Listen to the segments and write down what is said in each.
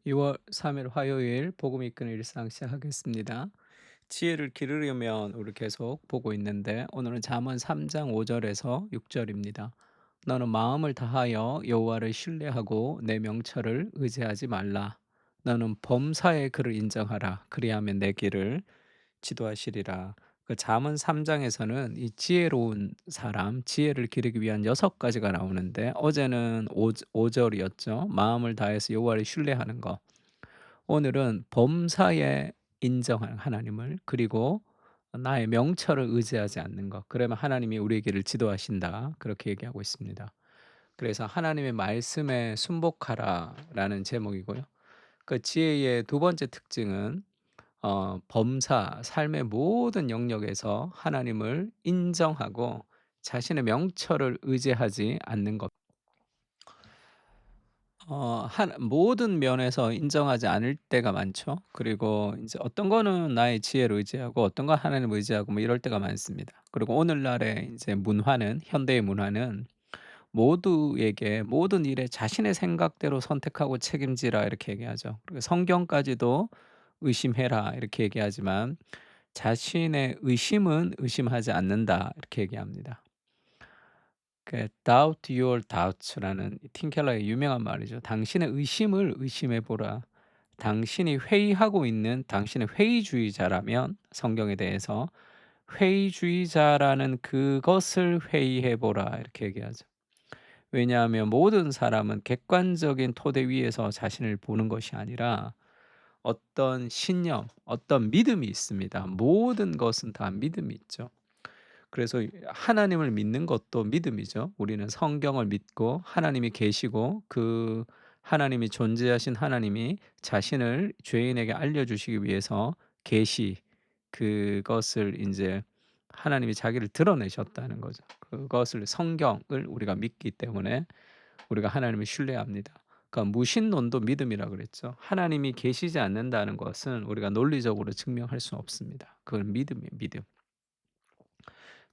2월 3일 화요일 복음 이끄는 일상 시작하겠습니다. 지혜를 기르려면 우리 계속 보고 있는데 오늘은 잠언 3장 5절에서 6절입니다. 너는 마음을 다하여 여호와를 신뢰하고 내 명철을 의지하지 말라. 너는 범사의 그를 인정하라. 그리하면 내 길을 지도하시리라. 그 잠언 3장에서는 이 지혜로운 사람, 지혜를 기르기 위한 6가지가 나오는데 어제는 5절이었죠. 마음을 다해서 여호와를 신뢰하는 것. 오늘은 범사에 인정하는 하나님을, 그리고 나의 명철을 의지하지 않는 것. 그러면 하나님이 우리의 길을 지도하신다. 그렇게 얘기하고 있습니다. 그래서 하나님의 말씀에 순복하라라는 제목이고요. 그 지혜의 두 번째 특징은 범사, 삶의 모든 영역에서 하나님을 인정하고 자신의 명철을 의지하지 않는 것. 한 모든 면에서 인정하지 않을 때가 많죠. 그리고 이제 어떤 거는 나의 지혜를 의지하고 어떤 건 하나님을 의지하고 뭐 이럴 때가 많습니다. 그리고 오늘날의 이제 문화는, 현대의 문화는 모두에게 모든 일에 자신의 생각대로 선택하고 책임지라 이렇게 얘기하죠. 그리고 성경까지도 의심해라 이렇게 얘기하지만 자신의 의심은 의심하지 않는다 이렇게 얘기합니다. 그 doubt your doubts라는 틴켈러의 유명한 말이죠. 당신의 의심을 의심해 보라. 당신이 회의하고 있는 당신의 회의주의자라면 성경에 대해서 회의주의자라는 그것을 회의해 보라 이렇게 얘기하죠. 왜냐하면 모든 사람은 객관적인 토대 위에서 자신을 보는 것이 아니라 어떤 신념, 어떤 믿음이 있습니다. 모든 것은 다 믿음이 있죠. 그래서 하나님을 믿는 것도 믿음이죠. 우리는 성경을 믿고 하나님이 계시고 그 하나님이 존재하신 하나님이 자신을 죄인에게 알려주시기 위해서 계시, 그것을 이제 하나님이 자기를 드러내셨다는 거죠. 그것을 성경을 우리가 믿기 때문에 우리가 하나님을 신뢰합니다. 그러니까 무신론도 믿음이라 그랬죠. 하나님이 계시지 않는다는 것은 우리가 논리적으로 증명할 수 없습니다. 그건 믿음이에요, 믿음.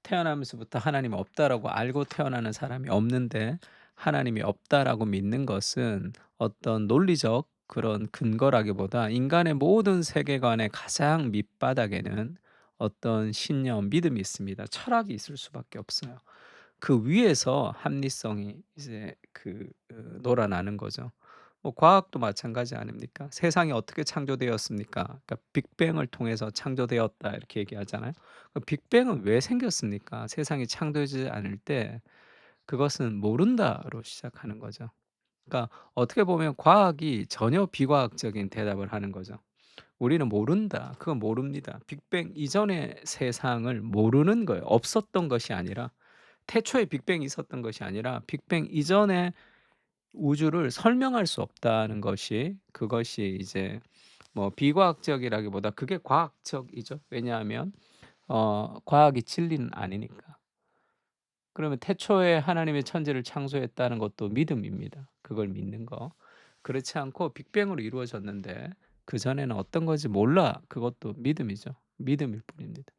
태어나면서부터 하나님 없다라고 알고 태어나는 사람이 없는데 하나님이 없다라고 믿는 것은 어떤 논리적 그런 근거라기보다 인간의 모든 세계관의 가장 밑바닥에는 어떤 신념, 믿음이 있습니다. 철학이 있을 수밖에 없어요. 그 위에서 합리성이 이제 놀아나는 거죠. 뭐 과학도 마찬가지 아닙니까? 세상이 어떻게 창조되었습니까? 그러니까 빅뱅을 통해서 창조되었다 이렇게 얘기하잖아요. 그 빅뱅은 왜 생겼습니까? 세상이 창조되지 않을 때 그것은 모른다로 시작하는 거죠. 그러니까 어떻게 보면 과학이 전혀 비과학적인 대답을 하는 거죠. 우리는 모른다. 그건 모릅니다. 빅뱅 이전의 세상을 모르는 거예요. 없었던 것이 아니라 태초에 빅뱅이 있었던 것이 아니라 빅뱅 이전의 우주를 설명할 수 없다는 것이, 그것이 이제 뭐 비과학적이라기보다 그게 과학적이죠. 왜냐하면 과학이 진리는 아니니까. 그러면 태초에 하나님의 천지를 창조했다는 것도 믿음입니다. 그걸 믿는 거. 그렇지 않고 빅뱅으로 이루어졌는데 그전에는 어떤 건지 몰라. 그것도 믿음이죠. 믿음일 뿐입니다.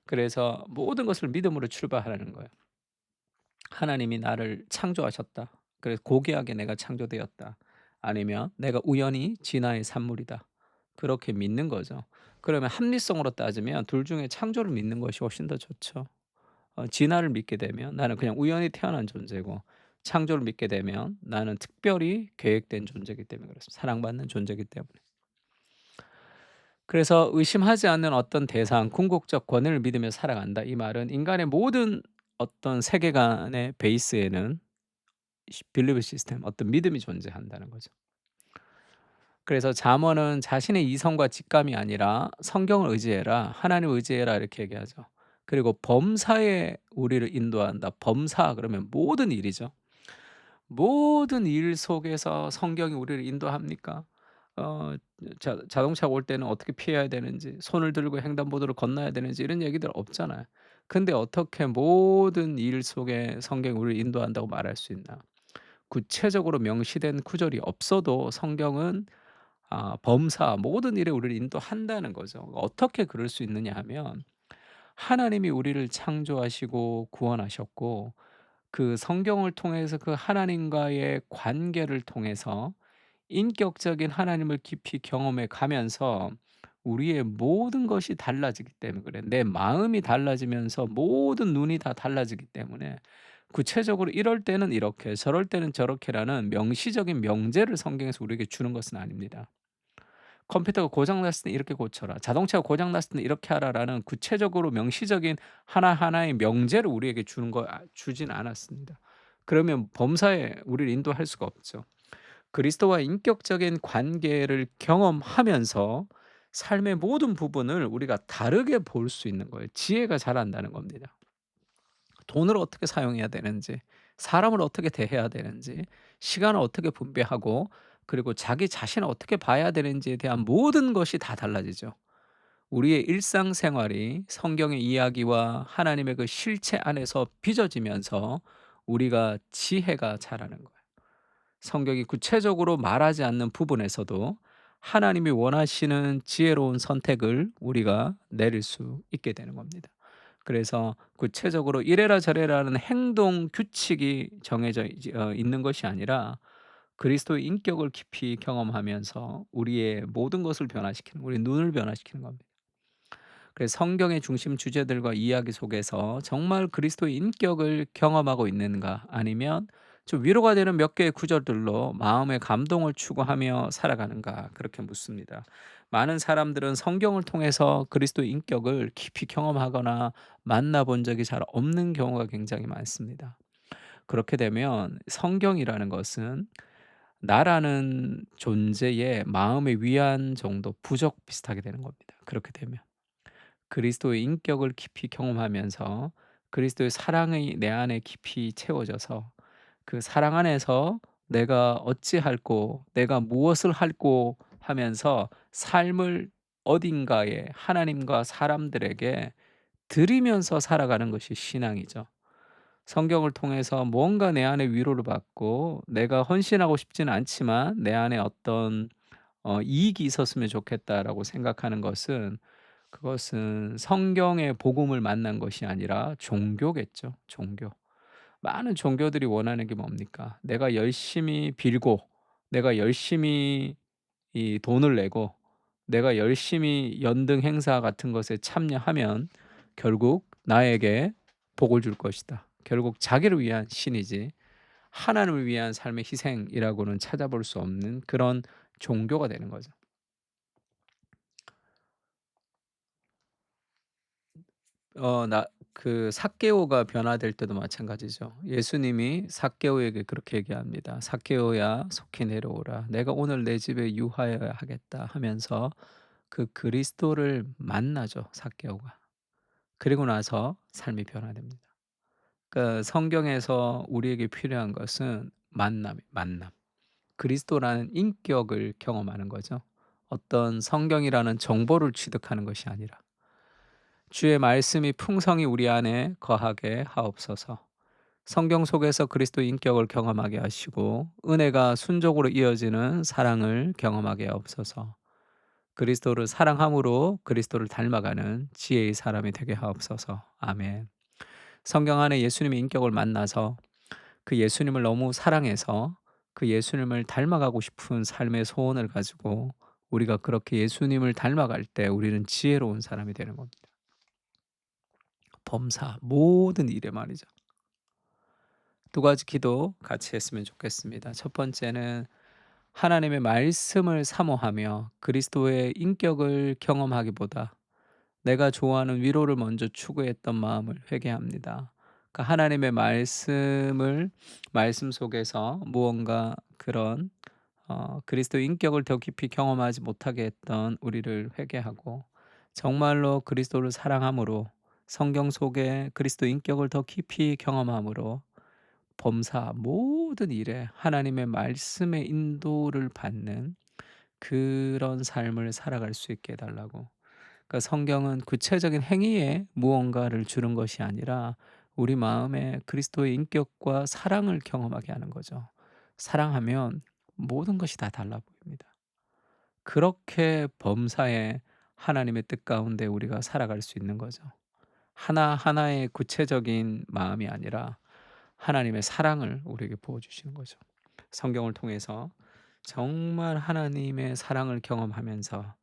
그래서 모든 것을 믿음으로 출발하는 거예요. 하나님이 나를 창조하셨다. 그래서 고귀하게 내가 창조되었다. 아니면 내가 우연히 진화의 산물이다. 그렇게 믿는 거죠. 그러면 합리성으로 따지면 둘 중에 창조를 믿는 것이 훨씬 더 좋죠. 진화를 믿게 되면 나는 그냥 우연히 태어난 존재고, 창조를 믿게 되면 나는 특별히 계획된 존재이기 때문에 그렇습니다. 사랑받는 존재이기 때문에. 그래서 의심하지 않는 어떤 대상, 궁극적 권위를 믿으며 살아간다. 이 말은 인간의 모든 어떤 세계관의 베이스에는 빌리브 시스템, 어떤 믿음이 존재한다는 거죠. 그래서 잠언은 자신의 이성과 직감이 아니라 성경을 의지해라, 하나님을 의지해라 이렇게 얘기하죠. 그리고 범사에 우리를 인도한다. 범사 그러면 모든 일이죠. 모든 일 속에서 성경이 우리를 인도합니까? 어 자동차가 올 때는 어떻게 피해야 되는지, 손을 들고 횡단보도를 건너야 되는지 이런 얘기들 없잖아요. 근데 어떻게 모든 일 속에 성경이 우리를 인도한다고 말할 수 있나? 구체적으로 명시된 구절이 없어도 성경은 범사 모든 일에 우리를 인도한다는 거죠. 어떻게 그럴 수 있느냐 하면 하나님이 우리를 창조하시고 구원하셨고 그 성경을 통해서 그 하나님과의 관계를 통해서 인격적인 하나님을 깊이 경험해 가면서 우리의 모든 것이 달라지기 때문에 그래. 내 마음이 달라지면서 모든 눈이 다 달라지기 때문에 구체적으로 이럴 때는 이렇게 저럴 때는 저렇게라는 명시적인 명제를 성경에서 우리에게 주는 것은 아닙니다. 컴퓨터가 고장 났을 때 이렇게 고쳐라. 자동차가 고장 났을 때 이렇게 하라라는 구체적으로 명시적인 하나하나의 명제를 우리에게 주는 거 주진 않았습니다. 그러면 범사에 우리를 인도할 수가 없죠. 그리스도와 인격적인 관계를 경험하면서 삶의 모든 부분을 우리가 다르게 볼 수 있는 거예요. 지혜가 자란다는 겁니다. 돈을 어떻게 사용해야 되는지, 사람을 어떻게 대해야 되는지, 시간을 어떻게 분배하고 그리고 자기 자신을 어떻게 봐야 되는지에 대한 모든 것이 다 달라지죠. 우리의 일상생활이 성경의 이야기와 하나님의 그 실체 안에서 빚어지면서 우리가 지혜가 자라는 거예요. 성경이 구체적으로 말하지 않는 부분에서도 하나님이 원하시는 지혜로운 선택을 우리가 내릴 수 있게 되는 겁니다. 그래서 구체적으로 이래라 저래라는 행동 규칙이 정해져 있는 것이 아니라 그리스도의 인격을 깊이 경험하면서 우리의 모든 것을 변화시키는, 우리 눈을 변화시키는 겁니다. 그래서 성경의 중심 주제들과 이야기 속에서 정말 그리스도의 인격을 경험하고 있는가, 아니면 좀 위로가 되는 몇 개의 구절들로 마음의 감동을 추구하며 살아가는가, 그렇게 묻습니다. 많은 사람들은 성경을 통해서 그리스도의 인격을 깊이 경험하거나 만나본 적이 잘 없는 경우가 굉장히 많습니다. 그렇게 되면 성경이라는 것은 나라는 존재의 마음의 위안 정도 부족 비슷하게 되는 겁니다. 그렇게 되면 그리스도의 인격을 깊이 경험하면서 그리스도의 사랑이 내 안에 깊이 채워져서 그 사랑 안에서 내가 어찌할꼬, 내가 무엇을 할꼬 하면서 삶을 어딘가에 하나님과 사람들에게 드리면서 살아가는 것이 신앙이죠. 성경을 통해서 뭔가 내 안에 위로를 받고 내가 헌신하고 싶지는 않지만 내 안에 어떤 '이익이 있었으면 좋겠다.'라고 생각하는 것은, 그것은 성경의 복음을 만난 것이 아니라 종교겠죠, 종교. 많은 종교들이 원하는 게 뭡니까? 내가 열심히 빌고, 내가 열심히 이 돈을 내고, 내가 열심히 연등 행사 같은 것에 참여하면 결국 나에게 복을 줄 것이다. 결국 자기를 위한 신이지 하나님을 위한 삶의 희생이라고는 찾아볼 수 없는 그런 종교가 되는 거죠. 나 그 삭개오가 변화될 때도 마찬가지죠. 예수님이 삭개오에게 그렇게 얘기합니다. "삭개오야 속히 내려오라. 내가 오늘 내 집에 유하여야 하겠다." 하면서 그 그리스도를 만나죠, 삭개오가. 그리고 나서 삶이 변화됩니다. 그러니까 성경에서 우리에게 필요한 것은 만남이에요, 만남. 그리스도라는 인격을 경험하는 거죠. 어떤 성경이라는 정보를 취득하는 것이 아니라. 주의 말씀이 풍성히 우리 안에 거하게 하옵소서. 성경 속에서 그리스도의 인격을 경험하게 하시고 은혜가 순종으로 이어지는 사랑을 경험하게 하옵소서. 그리스도를 사랑함으로 그리스도를 닮아가는 지혜의 사람이 되게 하옵소서. 아멘. 성경 안에 예수님의 인격을 만나서 그 예수님을 너무 사랑해서 그 예수님을 닮아가고 싶은 삶의 소원을 가지고 우리가 그렇게 예수님을 닮아갈 때 우리는 지혜로운 사람이 되는 겁니다. 범사 모든 일에 말이죠. 두 가지 기도 같이 했으면 좋겠습니다. 첫 번째는 하나님의 말씀을 사모하며 그리스도의 인격을 경험하기보다 내가 좋아하는 위로를 먼저 추구했던 마음을 회개합니다. 그러니까 하나님의 말씀을, 말씀 속에서 무언가 그런 그리스도의 인격을 더 깊이 경험하지 못하게 했던 우리를 회개하고 정말로 그리스도를 사랑함으로 성경 속에 그리스도 인격을 더 깊이 경험함으로 범사 모든 일에 하나님의 말씀의 인도를 받는 그런 삶을 살아갈 수 있게 해 달라고. 그러니까 성경은 구체적인 행위에 무언가를 주는 것이 아니라 우리 마음에 그리스도의 인격과 사랑을 경험하게 하는 거죠. 사랑하면 모든 것이 다 달라 보입니다. 그렇게 범사에 하나님의 뜻 가운데 우리가 살아갈 수 있는 거죠. 하나하나의 구체적인 마음이 아니라 하나님의 사랑을 우리에게 부어 주시는 거죠. 성경을 통해서 정말 하나님의 사랑을 경험하면서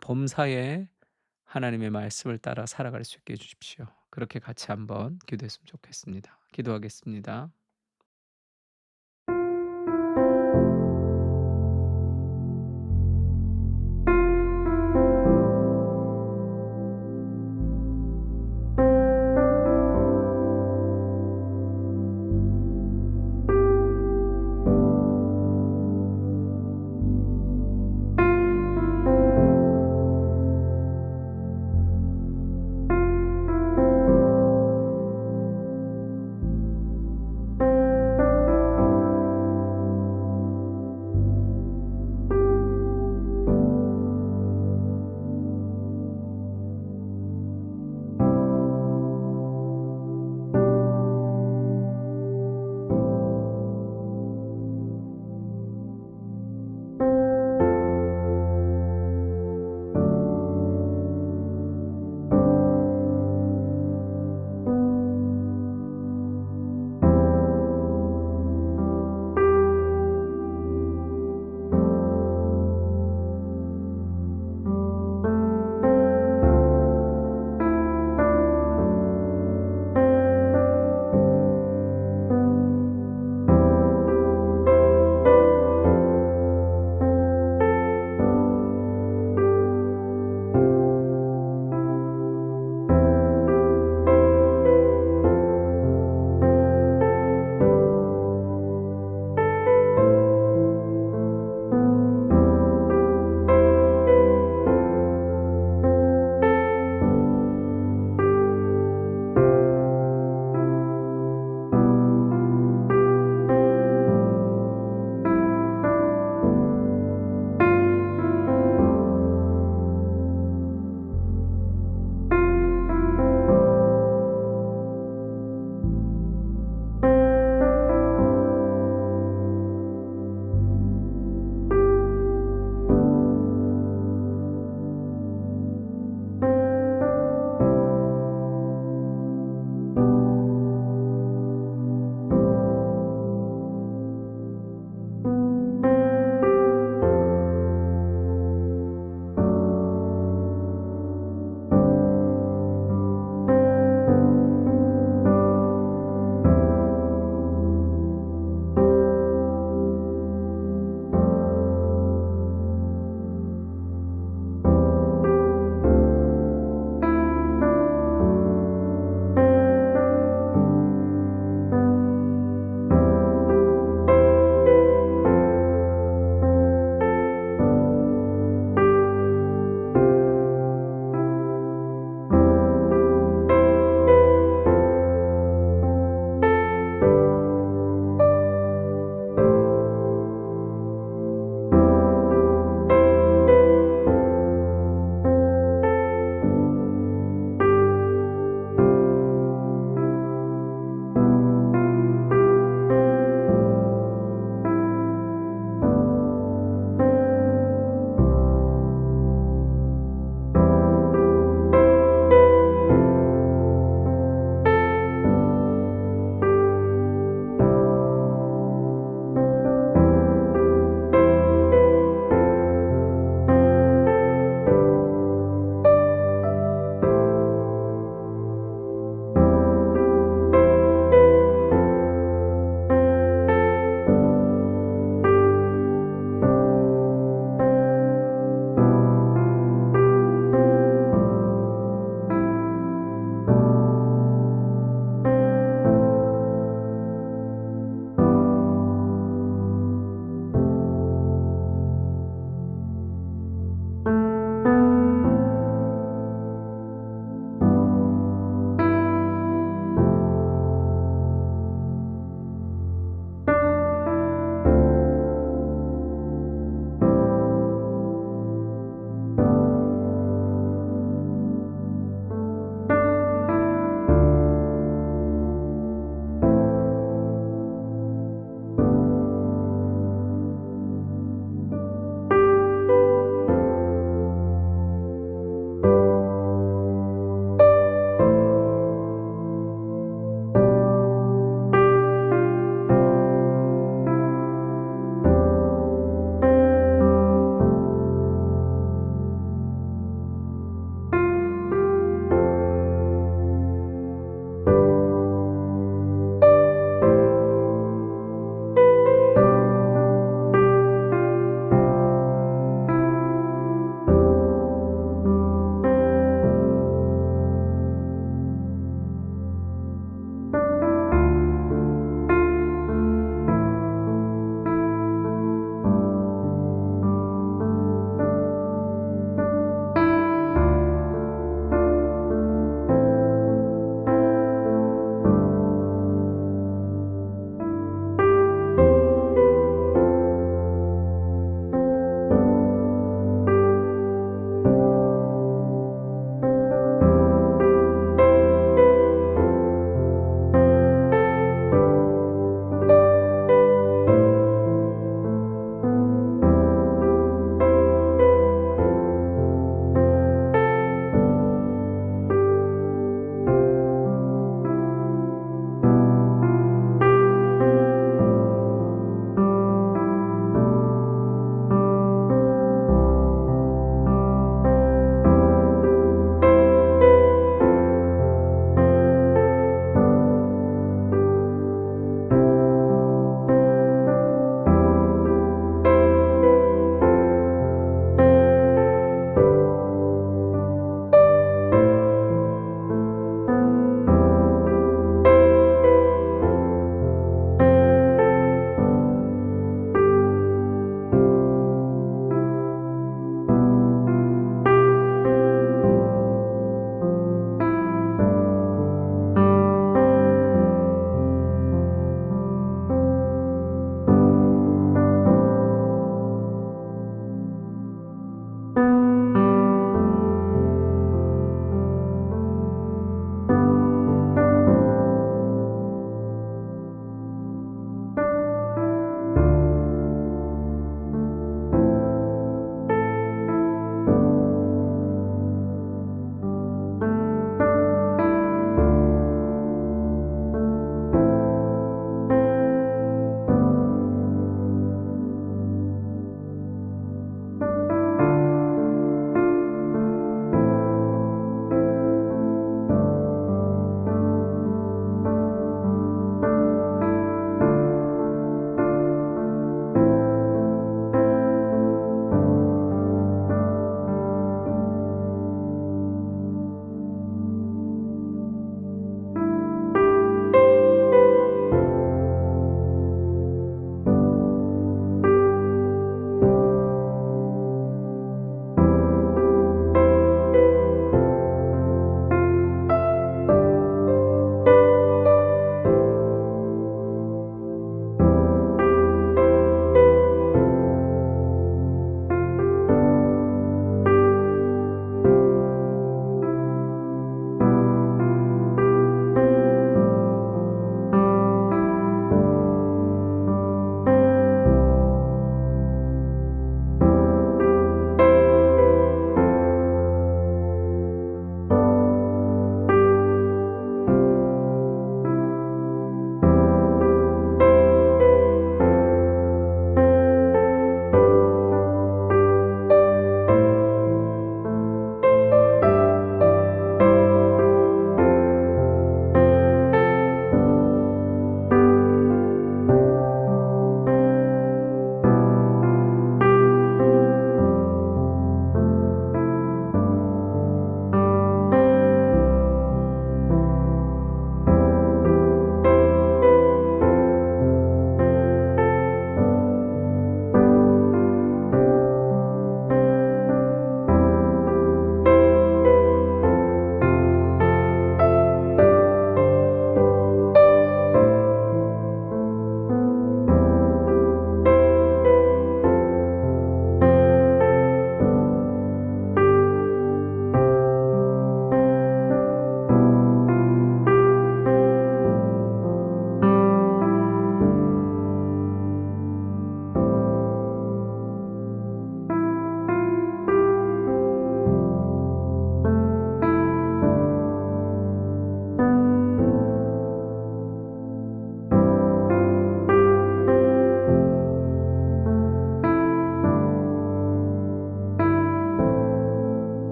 범사에 하나님의 말씀을 따라 살아갈 수 있게 해 주십시오. 그렇게 같이 한번 기도했으면 좋겠습니다. 기도하겠습니다.